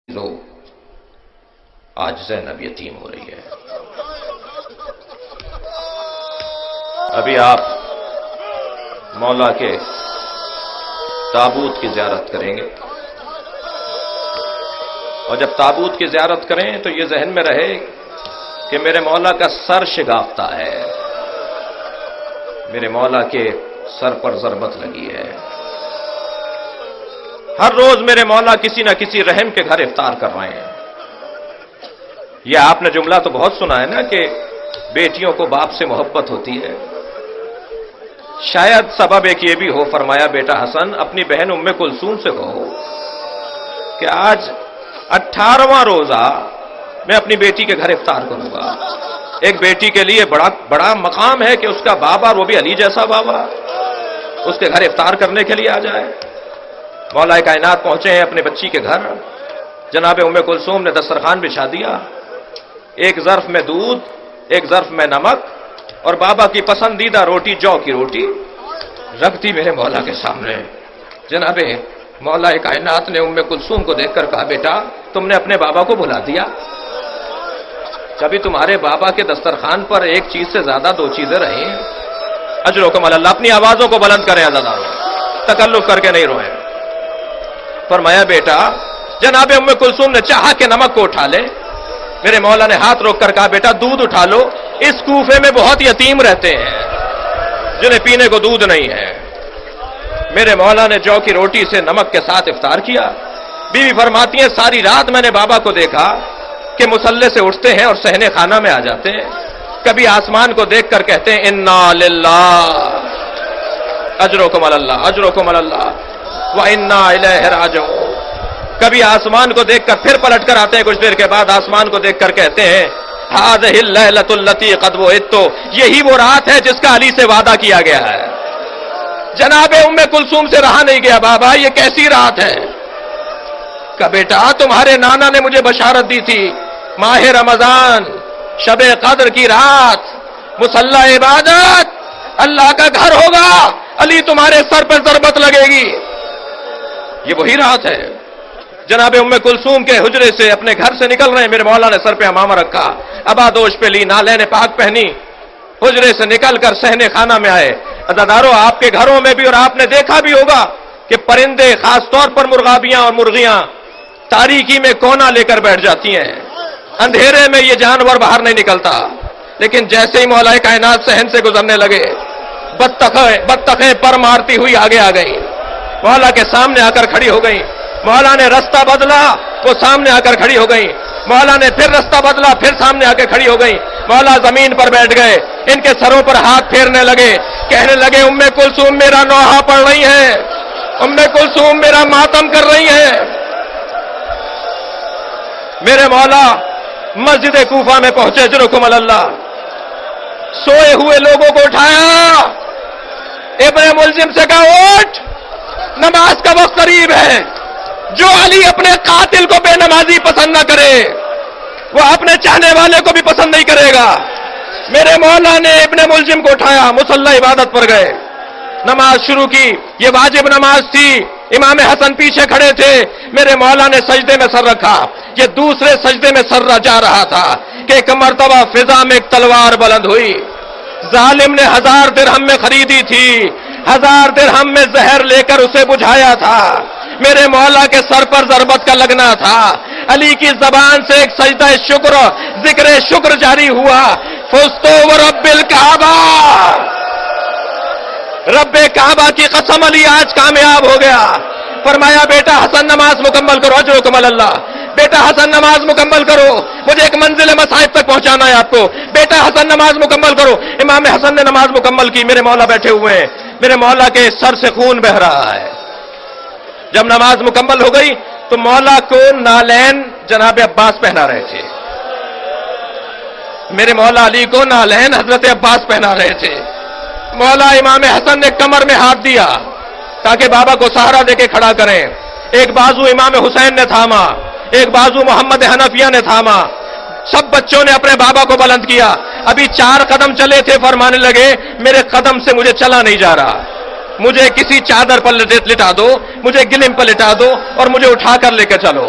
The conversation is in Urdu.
لو آج زینب یتیم ہو رہی ہے۔ ابھی آپ مولا کے تابوت کی زیارت کریں گے، اور جب تابوت کی زیارت کریں تو یہ ذہن میں رہے کہ میرے مولا کا سر شگافتہ ہے، میرے مولا کے سر پر ضربت لگی ہے۔ ہر روز میرے مولا کسی نہ کسی رحم کے گھر افطار کر رہے ہیں۔ یہ آپ نے جملہ تو بہت سنا ہے نا کہ بیٹیوں کو باپ سے محبت ہوتی ہے۔ شاید سبب ایک یہ بھی ہو، فرمایا بیٹا حسن اپنی بہن ام کلثوم سے کہو کہ آج 18واں روزہ میں اپنی بیٹی کے گھر افطار کروں گا۔ ایک بیٹی کے لیے بڑا مقام ہے کہ اس کا بابا، وہ بھی علی جیسا بابا، اس کے گھر افطار کرنے کے لیے آ جائے۔ مولا کائنات پہنچے ہیں اپنے بچی کے گھر، جناب ام کلثوم نے دسترخوان بچھا دیا، ایک ظرف میں دودھ، ایک ظرف میں نمک اور بابا کی پسندیدہ روٹی، جو کی روٹی رکھ دی میرے مولا کے سامنے۔ جناب مولا کائنات نے ام کلثوم کو دیکھ کر کہا بیٹا تم نے اپنے بابا کو بھلا دیا؟ کبھی تمہارے بابا کے دسترخوان پر ایک چیز سے زیادہ دو چیزیں رہی ہیں؟ اجرکم اللہ، اپنی آوازوں کو بلند کریں عزاداروں، تکلف کر کے نہیں روئیں۔ فرمایا بیٹا، جناب ام کلثوم نے چاہا کہ نمک کو اٹھا لے، میرے مولا نے ہاتھ روک کر کہا بیٹا دودھ اٹھا لو، اس کوفے میں بہت یتیم رہتے ہیں جنہیں پینے کو دودھ نہیں ہے۔ میرے مولا نے جو کی روٹی سے نمک کے ساتھ افطار کیا۔ بیوی فرماتی ہیں ساری رات میں نے بابا کو دیکھا کہ مصلے سے اٹھتے ہیں اور صحن خانہ میں آ جاتے ہیں، کبھی آسمان کو دیکھ کر کہتے ہیں انا للہ اجرکم اللہ اجرکم اللہ وَإِنَّا إِلَيْهِ رَاجِعُونَ، کبھی آسمان کو دیکھ کر پھر پلٹ کر آتے ہیں، کچھ دیر کے بعد آسمان کو دیکھ کر کہتے ہیں هَذِهِ اللَّيْلَةُ الَّتِي قَدْ وُعِدتُّ، یہی وہ رات ہے جس کا علی سے وعدہ کیا گیا ہے۔ جناب ام کلثوم سے رہا نہیں گیا، بابا یہ کیسی رات ہے؟ کہا بیٹا تمہارے نانا نے مجھے بشارت دی تھی، ماہ رمضان، شب قدر کی رات، مصلی عبادت، اللہ کا گھر ہوگا، علی تمہارے سر پر ضربت لگے گی۔ یہ وہی رات ہے۔ جناب ام کلثوم کے حجرے سے اپنے گھر سے نکل رہے ہیں، میرے مولا نے سر پہ امامہ رکھا، ابادوش پہ لی، نالین پاک پہنی، حجرے سے نکل کر صحن خانہ میں آئے۔ عزادارو آپ کے گھروں میں بھی اور آپ نے دیکھا بھی ہوگا کہ پرندے، خاص طور پر مرغابیاں اور مرغیاں تاریکی میں کونا لے کر بیٹھ جاتی ہیں، اندھیرے میں یہ جانور باہر نہیں نکلتا، لیکن جیسے ہی مولا کائنات صحن سے گزرنے لگے بطخیں پر مارتی ہوئی آگے آ گئی، مولا کے سامنے آ کر کھڑی ہو گئی۔ مولا نے رستہ بدلا، وہ سامنے آ کر کھڑی ہو گئی۔ مولا نے پھر رستہ بدلا، پھر سامنے آ کے کھڑی ہو گئی۔ مولا زمین پر بیٹھ گئے، ان کے سروں پر ہاتھ پھیرنے لگے، کہنے لگے ام کلثوم میرا نوحہ پڑھ رہی ہیں، ام کلثوم میرا ماتم کر رہی ہیں۔ میرے مولا مسجد کوفہ میں پہنچے، اجرکم اللہ، سوئے ہوئے لوگوں کو اٹھایا، ابن ملزم سے کہا اٹھ، نماز کا وقت قریب ہے۔ جو علی اپنے قاتل کو بے نمازی پسند نہ کرے، وہ اپنے چاہنے والے کو بھی پسند نہیں کرے گا۔ میرے مولا نے ابن ملزم کو اٹھایا، مصلی عبادت پر گئے، نماز شروع کی۔ یہ واجب نماز تھی، امام حسن پیچھے کھڑے تھے، میرے مولا نے سجدے میں سر رکھا، یہ دوسرے سجدے میں سر جا رہا تھا کہ ایک مرتبہ فضا میں ایک تلوار بلند ہوئی، ظالم نے 1000 درہم میں خریدی تھی، 1000 درہم میں زہر لے کر اسے بجھایا تھا، میرے مولا کے سر پر ضربت کا لگنا تھا۔ علی کی زبان سے ایک سجدہ شکر، ذکر شکر جاری ہوا، فزتو ورب الکعبہ، رب کعبہ کی قسم علی آج کامیاب ہو گیا۔ فرمایا بیٹا حسن نماز مکمل کرو، اجرکم اللہ، بیٹا حسن نماز مکمل کرو، مجھے ایک منزل مصائب تک پہنچانا ہے آپ کو، بیٹا حسن نماز مکمل کرو۔ امام حسن نے نماز مکمل کی، میرے مولا بیٹھے ہوئے ہیں، میرے مولا کے سر سے خون بہ رہا ہے۔ جب نماز مکمل ہو گئی تو مولا کو نالین جناب عباس پہنا رہے تھے، میرے مولا علی کو نالین حضرت عباس پہنا رہے تھے۔ مولا امام حسن نے کمر میں ہاتھ دیا تاکہ بابا کو سہارا دے کے کھڑا کریں، ایک بازو امام حسین نے تھاما، ایک بازو محمد حنفیہ نے تھاما، سب بچوں نے اپنے بابا کو بلند کیا۔ ابھی 4 قدم چلے تھے، فرمانے لگے میرے قدم سے مجھے چلا نہیں جا رہا، مجھے کسی چادر پر لٹا دو، مجھے گلم پر لٹا دو اور مجھے اٹھا کر لے کے چلو۔